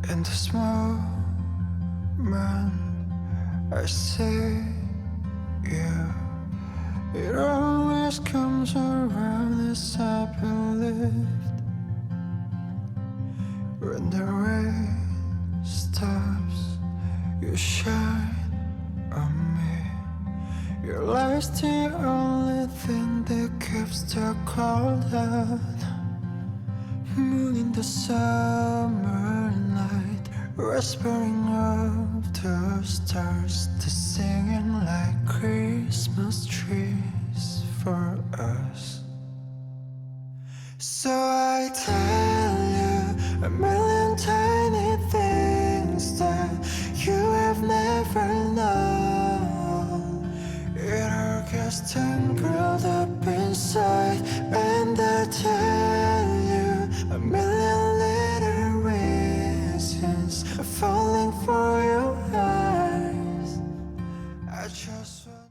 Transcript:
In this moment I see you. It always comes around as I believed. When the rain stops, you shine on me. Your light's the only thing that keeps the cold out. Moon in the summer night, whispering of the stars, to singing like Christmas trees for us. So I tell you a million tiny things that you have never known. It all gets tangled up